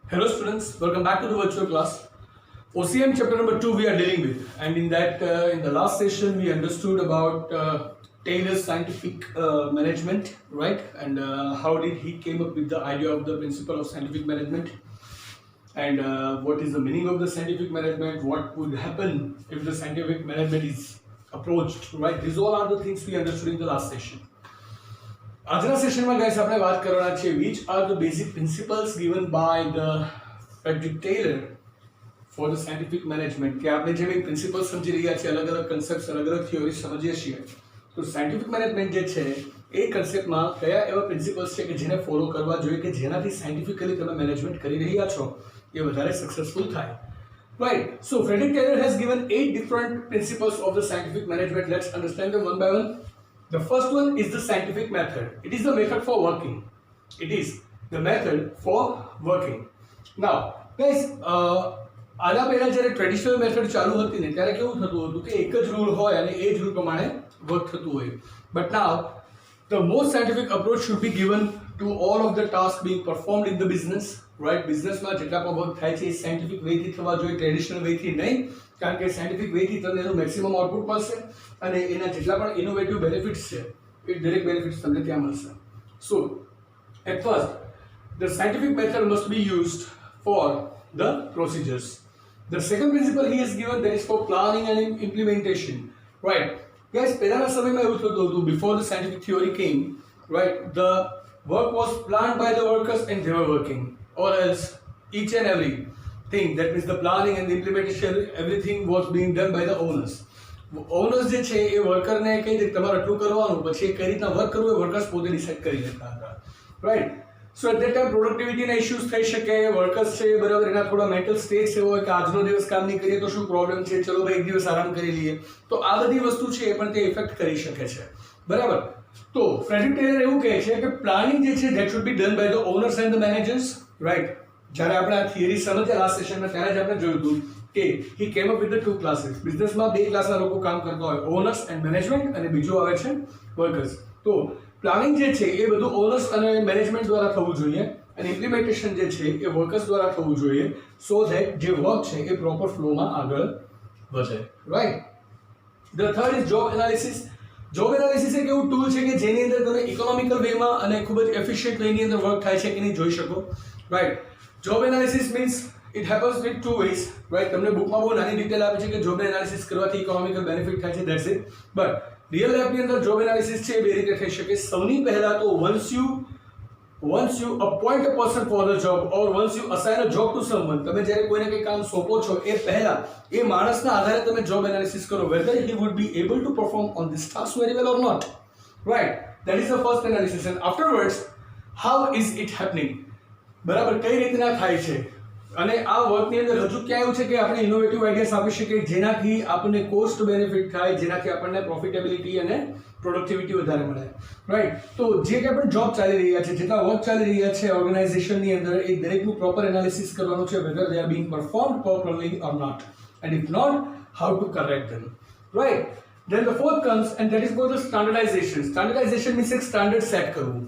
Hello students, welcome back to the virtual class. OCM chapter number 2 we are dealing with, and in that in the last session we understood about Taylor's scientific management, right? And how did he came up with the idea of the principle of scientific management, and what is the meaning of the scientific management, what would happen if the scientific management is approached, right? These all are the things we understood in the last session. આજના સેશનમાં guys આપણે વાત કરવાના છે which are the basic principles given by the Frederick Taylor for the scientific management કે આપણે જે બી principal સમજી રહ્યા છીએ, અલગ-અલગ કન્સેપ્ટ્સ, અલગ-અલગ થિયોરી સમજીએ છીએ, તો સાયન્ટિફિક મેનેજમેન્ટ જે છે એ કન્સેપ્ટમાં કયા એવા પ્રિન્સિપલ્સ છે કે જેને ફોલો કરવા જોઈએ કે જેનાથી સાયન્ટિફિકલી તમે મેનેજમેન્ટ કરી રહ્યા છો એ વધારે સક્સેસફુલ થાય. Right. So Frederick Taylor has given 8 different principles of the scientific management. Let's understand them one by one. The first one is the scientific method. It is the method for working. It is the method for working. Now, guys, આના પહેલા જ્યારે traditional method ચાલુ હતી ને ત્યારે કેવું થતું હતું કે એક જ રૂલ હોય અને એ જ રૂલ પ્રમાણે વર્ક થતું હોય. But now the most scientific approach should be given to all of the tasks being performed in the business, right? બિઝનેસમાં જેટલા પણ વર્ક થાય છે એ સાયન્ટિફિક વેથી થવા જોઈએ, ટ્રેડિશનલ વેથી નહીં, કારણ કે સાયન્ટિફિક વેથી તમને એનું મેક્સિમમ આઉટપુટ મળશે અને એના જેટલા પણ ઇનોવેટિવ બેનિફિટ્સ છે એ દરેક બેનિફિટ્સ તમને ત્યાં મળશે. સો at first the scientific method must be used for the procedures. The second principle he has given, that is for planning and implementation, right? Guys, પહેલાના સમયમાં એવું થતું હતું, before the scientific theory came, right, the work was planned by the workers and they were working, or else each and every thing, that means the planning and the implementation, everything was being done by the owners. Owners જે છે એ વર્કરને કહી દે તમારે આટલું કરવાનું, પછી એ કઈ રીતના work કરવું એ વર્કર્સ પોતે ડિસાઇડ કરી લેતા હતા, right? So at that time પ્રોડક્ટિવિટીના ઇશ્યુઝ થઈ શકે, વર્કર્સ છે બરાબર એના થોડા મેન્ટલ સ્ટેટ્સ એવો હોય કે આજનો દિવસ કામ નહીં કરીએ તો શું પ્રોબ્લેમ છે, ચલો ભાઈ એક દિવસ આરામ કરી લઈએ, તો આ બધી વસ્તુ છે એ પણ તે ઇફેક્ટ કરી શકે છે, બરાબર? તો ફ્રેડરિક ટેલર એવું કહે છે કે પ્લાનિંગ જે છે that should be done by the owners and the managers, right? જ્યારે આપણે આ થિયરી સમજ્યા લાસ્ટ સેશનમાં ત્યારે જ આપણે જોયું હતું કે he came up with the two classes. બિઝનેસમાં બે ક્લાસના લોકો કામ કરતા હોય, ઓનર્સ એન્ડ મેનેજમેન્ટ, અને બીજું આવે છે વર્કર્સ. તો પ્લાનિંગ જે છે એ બધું ઓનર્સ અને મેનેજમેન્ટ દ્વારા થવું જોઈએ અને ઇમ્પ્લિમેન્ટેશન જે છે એ વર્કર્સ દ્વારા થવું જોઈએ, સો ધેટ જે વર્ક છે એ પ્રોપર ફ્લોમાં આગળ વધે, right? The third is job analysis. Job analysis એક એવું ટૂલ છે કે જેની અંદર તમે ઇકોનોમિકલ વેમાં અને ખૂબ જ એફિશિયન્ટ વેની અંદર વર્ક થાય છે કે નહીં જોઈ શકો, right? Job analysis means it happens with two ways, right? તમને બુકમાં બહુ નાની ડિટેલ આપે છે કે જોબ એનાલિસિસ કરવાથી ઇકોનોમિકલ બેનિફિટ થાય છે, ધેટ્સ ઇટ. બટ રિયલ લાઈફની અંદર જોબ એનાલિસિસ છે એ બે રીતે થઈ શકે. સૌની પહેલા તો once you appoint a person for the job or once you assign a job to someone, તમે જ્યારે કોઈને કંઈ કામ સોંપો છો એ પહેલા એ માણસના આધારે તમે જોબ એનાલિસિસ કરો, whether he would be able to perform on this task very well or not, right? That is the first analysis. And afterwards, how is it happening, બરાબર? કઈ રીતના થાય છે અને આ વર્કની અંદર હજુ ક્યાં એવું છે કે આપણે ઇનોવેટિવ આઈડિયાસ આપી શકીએ જેનાથી આપણને કોસ્ટ બેનિફિટ થાય, જેનાથી આપણને પ્રોફિટેબિલિટી અને પ્રોડક્ટિવિટી વધારે મળે, રાઈટ? તો જે કે આપણે જોબ ચાલી રહ્યા છે, જેટલા વર્ક ચાલી રહ્યા છે ઓર્ગેનાઇઝેશનની અંદર, એ દરેકનું પ્રોપર એનાલિસિસ કરવાનું છે, whether they are being performed properly or not, and if not, how to correct them, right? Then the fourth comes, and that is called the standardization. Standardization means એક standard set કરવું,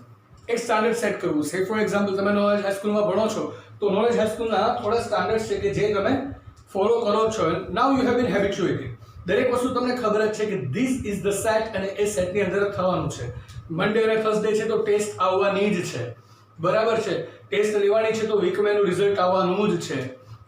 એક standard set કરવું. સે for example તમે knowledge હાઈસ્કૂલમાં ભણો છો તો knowledge હાઈસ્કૂલના થોડા સ્ટાન્ડર્ડ્સ છે કે જે તમે ફોલો કરો છો. નાઉ યુ હેવ બીન હેબિચ્યુએટેડ. દરેક વસ્તુ તમને ખબર જ છે કે ધીસ ઇઝ ધ સેટ અને એ સેટની અંદર થવાનું છે. મંડે અને થર્સડે છે તો ટેસ્ટ આવવાની જ છે, બરાબર છે? ટેસ્ટ લેવાની છે તો વીકમાં એનું રિઝલ્ટ આવવાનું જ છે.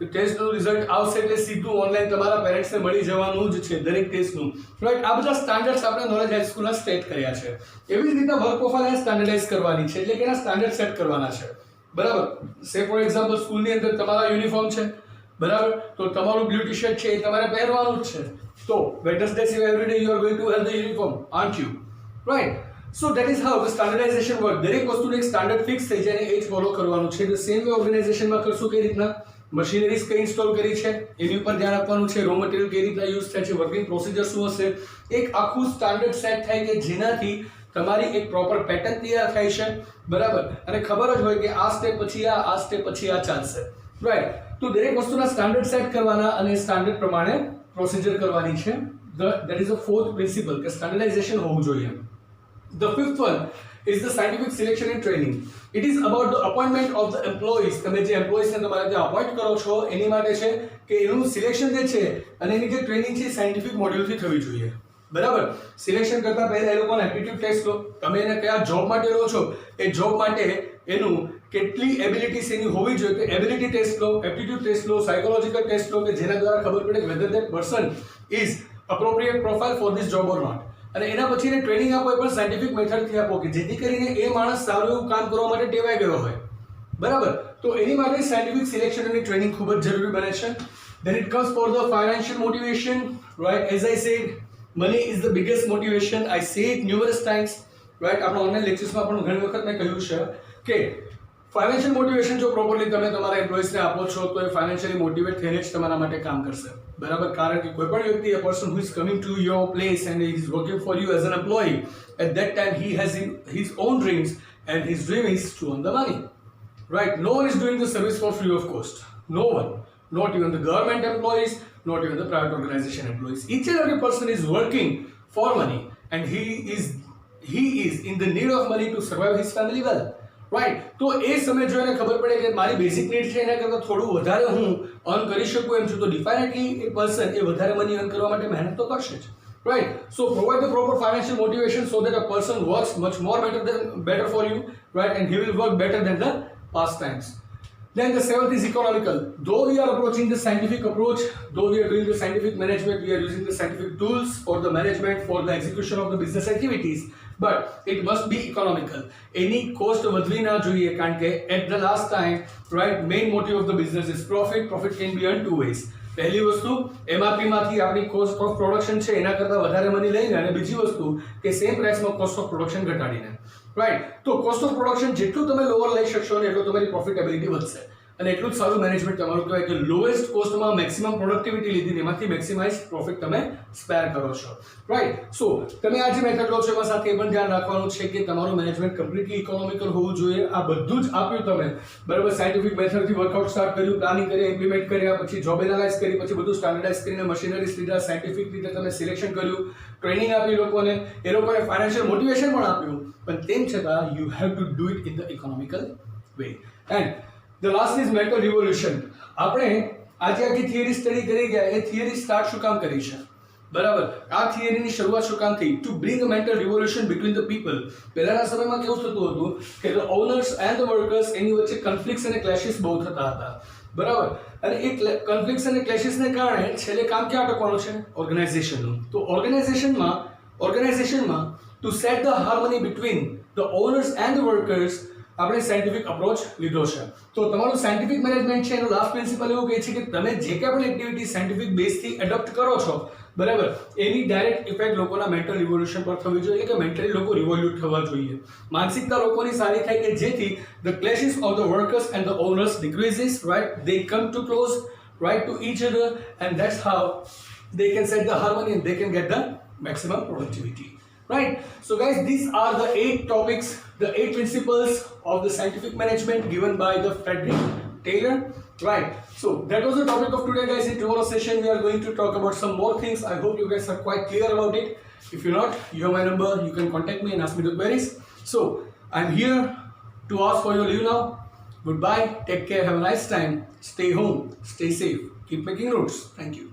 ટેસ્ટનું રિઝલ્ટ આવશે એટલે સીધું ઓનલાઈન તમારા પેરેન્ટ્સને મળી જવાનું જ છે દરેક ટેસ્ટનું, રાઈટ? આ બધા સ્ટાન્ડર્ડ્સ આપણે નોલેજ હાઈસ્કૂલના સ્ટેટ કર્યા છે. એવી જ રીતે વર્ક પ્રોફાઇલ સ્ટાન્ડર્ડાઇઝ કરવાની છે, એટલે કે એના સ્ટાન્ડર્ડ સેટ કરવાના છે, બરાબર? સે ફોર એક્ઝામ્પલ સ્કૂલની અંદર તમારા યુનિફોર્મ છે, બરાબર? તો તમારું બ્લુ ટી શર્ટ છે એ તમારે પહેરવાનું જ છે. તો Wednesday every day you are going to wear the uniform, aren't you, right? So that is how the standardization work. દરેક વસ્તુનું એક સ્ટાન્ડર્ડ ફિક્સ થઈ જાય અને એ જ ફોલો કરવાનું છે. ધ સેમ વે ઓર્ગેનાઇઝેશનમાં કરશું કઈ રીતના, મશીનરીઝ કઈ ઇન્સ્ટોલ કરી છે એની ઉપર ધ્યાન આપવાનું છે, રો મટીરિયલ કઈ રીતના યુઝ થાય છે, વર્કિંગ પ્રોસિજર શું હશે, એક આખું સ્ટાન્ડર્ડ સેટ થાય કે જેનાથી તમારી એક પ્રોપર પેટર્ન તૈયાર થાય છે, બરાબર? અને ખબર જ હોય કે આ સ્ટેપ પછી આ સ્ટેપ પછી આ ચાલશે, રાઈટ? તો દરેક વસ્તુના સ્ટાન્ડર્ડ સેટ કરવાના અને સ્ટાન્ડર્ડ પ્રમાણે પ્રોસિજર કરવાની છે. That is the fourth principle કે સ્ટાન્ડર્ડાઇઝેશન હોવું જોઈએ. The fifth one is the scientific selection and training. It is about the appointment of the employees. તમે જે એમ્પ્લોઈઝ ને તમારે જે અપોઇન્ટ કરો છો એની માટે છે કે એનું સિલેક્શન જે છે અને એની જે ટ્રેનિંગ છે સાયન્ટિફિક મોડ્યુલથી થવી જોઈએ. બરાબર. સિલેક્શન કરતા પહેલા એ લોકોનો એપ્ટિટ્યુડ ટેસ્ટ લો. તમે એને કયા જોબ માટે લો છો એ જોબ માટે એનું કેટલી એબિલિટીઝ એની હોવી જોઈએ કે એબિલિટી ટેસ્ટ લો, એપ્ટિટ્યુડ ટેસ્ટ લો, સાયકોલોજીકલ ટેસ્ટ લો કે જેના દ્વારા ખબર પડે કે whether that person is appropriate profile for this job or not. અને એના પછી એને ટ્રેનિંગ આપો એ પણ સાયન્ટિફિક મેથડથી આપો કે જેથી કરીને એ માણસ સારું એવું કામ કરવા માટે ટેવાઈ ગયો હોય. બરાબર. તો એની માટે સાયન્ટિફિક સિલેક્શન અને ટ્રેનિંગ ખૂબ જ જરૂરી બને છે. Then it comes for the financial motivation, right? As I said, money is the biggest motivation. I say it numerous times, right? આપણા ઓનલાઈન લેક્ચર્સમાં પણ ઘણી વખત મેં કહ્યું છે કે ફાઇનાન્શિયલ મોટિવેશન જો પ્રોપરલી તમે તમારા એમ્પ્લોઈઝને આપો છો તો એ ફાઇનાન્શિયલી મોટિવેટ થઈને જ તમારા માટે કામ કરશે. બરાબર. કારણ કે કોઈ પણ વ્યક્તિ, a person who is coming to your place and he is working for you as an employee, at that time he has his own dreams and his dream is to earn the money, right? No one is doing the service for free of cost. No one. Not even the government employees, not even the private organization employees. Each and every person is working for money and he is in the need of money to survive his family well. Right. તો એ સમય જો એને ખબર પડે કે મારી basic need છે એના કરતાં થોડું વધારે હું અર્ન કરી શકું એમ છું તો ડિફાઇનેટલી એ પર્સન એ વધારે મની અર્ન કરવા માટે મહેનત તો કરશે જ. Right. So provide the proper financial motivation so that a person works much more better for you, right? And he will work better than the past times. Then the seventh is economical. Though we are approaching the scientific approach, though we are doing the scientific management, we are using the scientific tools for the management, for the execution of the business activities, but it must be economical. Any cost વધવી ના જોઈએ કારણ કે at the last time, right, main motive of the business is profit. Profit can be earned two ways. પહેલી વસ્તુ MRP માંથી આપણી cost of production છે એના કરતાં વધારે મની લઈને અને બીજી વસ્તુ કે સેમ પ્રાઇસમાં કોસ્ટ ઓફ પ્રોડક્શન ઘટાડીને. રાઈટ. તો કોસ્ટ ઓફ પ્રોડક્શન જેટલું તમે લોઅર લઈ શકશો ને એટલું તમારી પ્રોફિટેબિલિટી વધશે અને એટલું જ સારું મેનેજમેન્ટ તમારું કહેવાય કે લોએસ્ટ કોસ્ટમાં મેક્સિમમ પ્રોડક્ટિવિટી લીધી એમાંથી મેક્સિમાઇઝ પ્રોફિટ તમે સ્પેર કરો છો. રાઈટ. સો તમે આ જે મેથડ લો છો એમાં સાથે એ પણ ધ્યાન રાખવાનું છે કે તમારું મેનેજમેન્ટ કમ્પ્લીટલી ઇકોનોમિકલ હોવું જોઈએ. આ બધું જ આપ્યું તમે. બરાબર. સાયન્ટિફિક મેથડથી વર્કઆઉટ સ્ટાર્ટ કર્યું, પ્લાનિંગ કરી, ઇમ્પ્લિમેન્ટ કર્યા, પછી જોબ એનાલાઇઝ કરી, પછી બધું સ્ટાન્ડર્ડાઇઝ કરીને મશીનરીઝ લીધા, સાયન્ટિફિક રીતે તમે સિલેક્શન કર્યું, ટ્રેનિંગ આપી લોકોને, એ લોકોને ફાઇનાન્શિયલ મોટિવેશન પણ આપ્યું, પણ તેમ છતાં you have to do it in the economical way. And The last is mental revolution. આપણે આજે આખી થિયરી સ્ટડી કરી ગયા. એ થિયરી સ્ટાર્ટ શું કામ કરી છે? બરાબર. આ થિયરીની શરૂઆત શું કામ થઈ? To bring a mental revolution between the people. પહેલાના સમયમાં કેવું થતું હતું કે the owners and the workers એની વચ્ચે કન્ફ્લિક્ટ્સ અને ક્લેશિસ બહુ થતા હતા. બરાબર. અને એ કન્ફ્લિક્ટ્સ અને ક્લેશિસને કારણે છેલ્લે કામ ક્યાં અટકવાનું છે? ઓર્ગેનાઇઝેશનનું. તો ઓર્ગેનાઇઝેશનમાં to set the harmony between the owners and the workers આપણે સાયન્ટિફિક અપ્રોચ લીધો છે. તો તમારું સાયન્ટિફિક મેનેજમેન્ટ છે એનો લાસ્ટ પ્રિન્સિપલ એવું કહે છે કે તમે જે કંઈ પણ એક્ટિવિટી સાયન્ટિફિક બેઝથી એડોપ્ટ કરો છો, બરાબર, એની ડાયરેક્ટ ઇફેક્ટ લોકોના મેન્ટલ રિવોલ્યુશન પર થવી જોઈએ કે મેન્ટલી લોકો રિવોલ્યુટ થવા જોઈએ. માનસિકતા લોકોની સારી થાય કે જેથી the clashes of the workers and the owners decreases, right? They come to close, right, to each other and that's how they can set the harmony and they can get the maximum productivity. Right? So guys, these are the 8 topics, the 8 principles of the scientific management given by the Frederick Taylor. Right? So that was the topic of today, guys. In tomorrow's session, we are going to talk about some more things. I hope you guys are quite clear about it. If you're not, you have my number. You can contact me and ask me the queries. So I'm here to ask for your leave now. Goodbye. Take care. Have a nice time. Stay home. Stay safe. Keep making notes. Thank you.